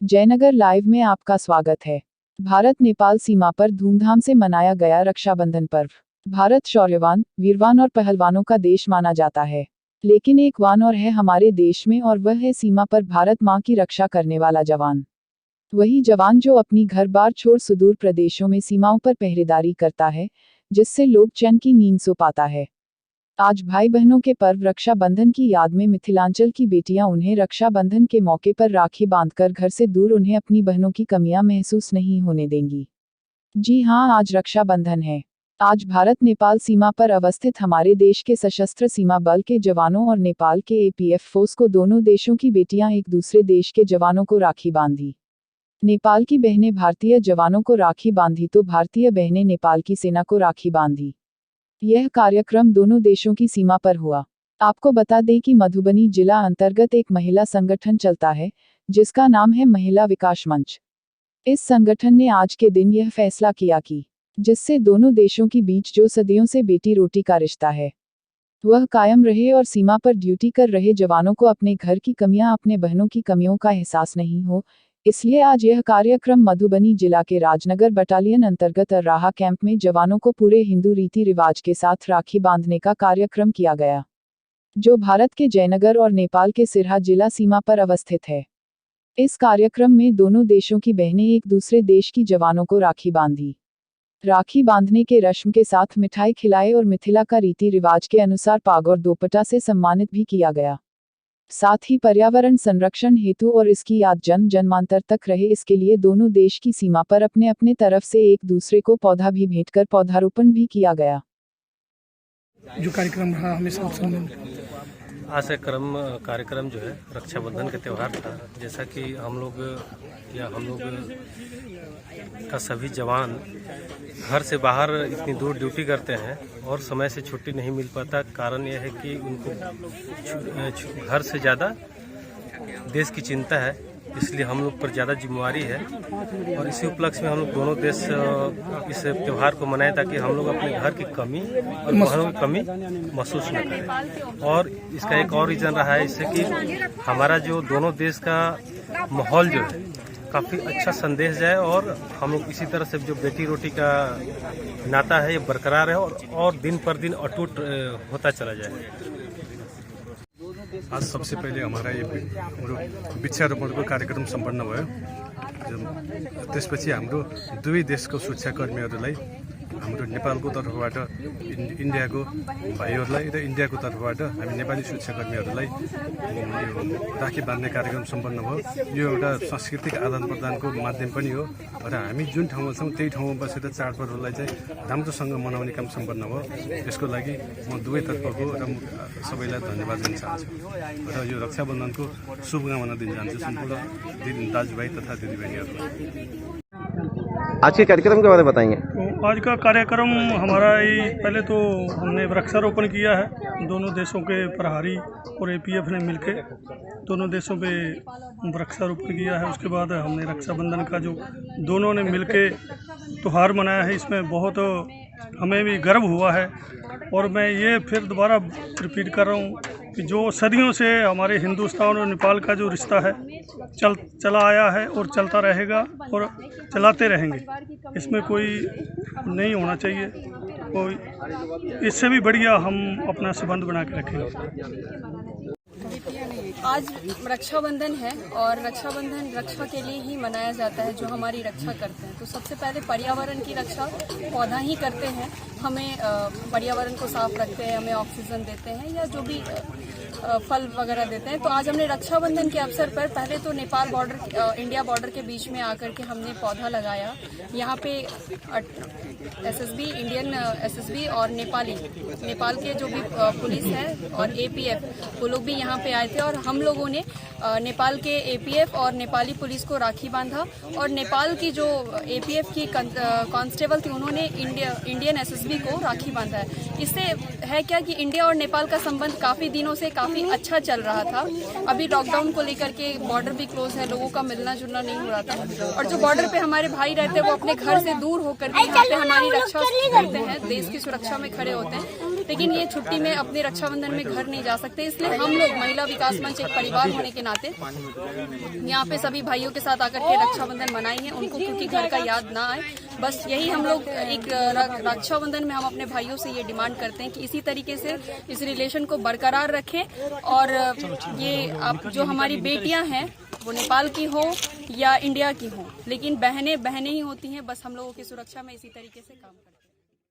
Jaynagar live में आपका स्वागत है। भारत नेपाल सीमा पर धूमधाम से मनाया गया रक्षाबंधन पर्व। भारत शौर्यवान, वीरवान और पहलवानों का देश माना जाता है, लेकिन एक वान और है हमारे देश में, और वह है सीमा पर भारत माँ की रक्षा करने वाला जवान। वही जवान जो अपनी घर बार छोड़ सुदूर प्रदेशों में सीमाओं पर पहरेदारी करता है, जिससे लोग चैन की नींद सो पाता है। आज भाई बहनों के पर्व रक्षाबंधन की याद में मिथिलांचल की बेटियां उन्हें रक्षाबंधन के मौके पर राखी बांधकर घर से दूर उन्हें अपनी बहनों की कमियां महसूस नहीं होने देंगी। जी हां, आज रक्षाबंधन है। आज भारत नेपाल सीमा पर अवस्थित हमारे देश के सशस्त्र सीमा बल के जवानों और नेपाल के एपीएफ फोर्स को दोनों देशों की बेटियां एक दूसरे देश के जवानों को राखी बांधी। नेपाल की बहनें भारतीय जवानों को राखी बांधी तो भारतीय बहनें नेपाल की सेना को राखी बांधी। यह कार्यक्रम दोनों देशों की सीमा पर हुआ। आपको बता दें कि मधुबनी जिला अंतर्गत एक महिला संगठन चलता है, जिसका नाम है महिला विकास मंच। इस संगठन ने आज के दिन यह फैसला किया कि जिससे दोनों देशों के बीच जो सदियों से बेटी रोटी का रिश्ता है, वह कायम रहे और सीमा पर ड्यूटी कर रहे जवानों को अपने घर की कमियां, अपने बहनों की कमियों का एहसास नहीं हो। इसलिए आज यह कार्यक्रम मधुबनी जिला के राजनगर बटालियन अंतर्गत अर्राहा कैंप में जवानों को पूरे हिंदू रीति रिवाज के साथ राखी बांधने का कार्यक्रम किया गया, जो भारत के जयनगर और नेपाल के सिरहा जिला सीमा पर अवस्थित है। इस कार्यक्रम में दोनों देशों की बहनें एक दूसरे देश की जवानों को राखी बांधी। राखी बांधने के रस्म के साथ मिठाई खिलाए और मिथिला का रीति रिवाज के अनुसार पाग और दोपट्टा से सम्मानित भी किया गया। साथ ही पर्यावरण संरक्षण हेतु और इसकी याद जन्म जन्मांतर तक रहे, इसके लिए दोनों देश की सीमा पर अपने अपने तरफ से एक दूसरे को पौधा भी भेंट कर पौधारोपण भी किया गया। जो कार्यक्रम रहा हमेशा आज से कार्यक्रम जो है रक्षाबंधन का त्यौहार था। जैसा कि हम लोग का सभी जवान घर से बाहर इतनी दूर ड्यूटी करते हैं और समय से छुट्टी नहीं मिल पाता। कारण यह है कि उनको घर से ज़्यादा देश की चिंता है, इसलिए हम लोग पर ज़्यादा जिम्मेवारी है। और इसी उपलक्ष्य में हम लोग दोनों देश इस त्यौहार को मनाएं ताकि हम लोग अपने घर की कमी और बहनों की कमी महसूस न करें। और इसका एक और रीज़न रहा है, इससे कि हमारा जो दोनों देश का माहौल जो है काफ़ी अच्छा संदेश जाए और हम लोग इसी तरह से जो बेटी रोटी का नाता है ये बरकरार है और दिन पर दिन अटूट होता चला जाए। आज सबसे पहिले हमारा ये वृक्षारोपणको कार्यक्रम सम्पन्न भयो। त्यसपछि हाम्रो दुवै देशको सुरक्षाकर्मीहरूलाई हाम्रो नेपालको तर्फबाट इन्डियाको भाइहरूलाई र इन्डियाको तर्फबाट हामी नेपाली सुरक्षाकर्मीहरूलाई राखी बाँध्ने कार्यक्रम सम्पन्न भयो। यो एउटा सांस्कृतिक आदान प्रदानको माध्यम पनि हो र हामी जुन ठाउँमा छौँ त्यही ठाउँमा बसेर चाडपर्वलाई चाहिँ राम्रोसँग मनाउने काम सम्पन्न भयो। यसको लागि म दुवैतर्फको र सबैलाई धन्यवाद दिन चाहन्छु र यो रक्षाबन्धनको शुभकामना दिन चाहन्छु सम्पूर्ण दाजुभाइ तथा दिदीबहिनीहरूलाई। आज के कार्यक्रम के बारे में बताएंगे। तो आज का कार्यक्रम हमारा पहले तो हमने वृक्षारोपण किया है। दोनों देशों के प्रहरी और एपीएफ ने मिलकर दोनों देशों पे वृक्षारोपण किया है। उसके बाद हमने रक्षाबंधन का जो दोनों ने मिलकर त्यौहार मनाया है, इसमें बहुत हमें भी गर्व हुआ है। और मैं ये फिर दोबारा रिपीट कर रहा हूँ कि जो सदियों से हमारे हिंदुस्तान और नेपाल का जो रिश्ता है चला आया है और चलता रहेगा और चलाते रहेंगे, इसमें कोई नहीं होना चाहिए। कोई इससे भी बढ़िया हम अपना संबंध बना के रखेंगे। आज रक्षाबंधन है और रक्षाबंधन रक्षा के लिए ही मनाया जाता है, जो हमारी रक्षा करते हैं। तो सबसे पहले पर्यावरण की रक्षा पौधा ही करते हैं। हमें पर्यावरण को साफ रखते हैं, हमें ऑक्सीजन देते हैं या जो भी फल वगैरह देते हैं। तो आज हमने रक्षाबंधन के अवसर पर पहले तो नेपाल बॉर्डर इंडिया बॉर्डर के बीच में आकर के हमने पौधा लगाया। यहाँ पे एसएसबी, इंडियन एसएसबी और नेपाल के जो भी पुलिस है और एपीएफ, वो लोग भी यहाँ पे आए थे और हम लोगों ने नेपाल के एपीएफ और नेपाली पुलिस को राखी बांधा। और नेपाल की जो एपीएफ की कांस्टेबल थी, उन्होंने इंडियन एसएसबी को राखी बांधा है। इससे है क्या कि इंडिया और नेपाल का संबंध काफ़ी दिनों से काफ़ी अच्छा चल रहा था। अभी लॉकडाउन को लेकर के बॉर्डर भी क्लोज है, लोगों का मिलना जुलना नहीं हो रहा था। और जो बॉर्डर पे हमारे भाई रहते हैं वो अपने घर से दूर होकर के यहाँ पे हमारी रक्षा करते हैं, देश की सुरक्षा में खड़े होते हैं। लेकिन ये छुट्टी में अपने रक्षाबंधन में घर नहीं जा सकते, इसलिए हम लोग महिला विकास मंच एक परिवार होने के नाते यहाँ पे सभी भाइयों के साथ आकर के रक्षाबंधन मनाई है उनको, क्योंकि घर का याद ना आए। बस यही हम लोग एक रक्षाबंधन में हम अपने भाइयों से ये डिमांड करते हैं कि इसी तरीके से इस रिलेशन को बरकरार रखें। और ये आप जो हमारी बेटियां हैं वो नेपाल की हो या इंडिया की हो, लेकिन बहनें ही होती हैं। बस हम लोगों की सुरक्षा में इसी तरीके से काम करें।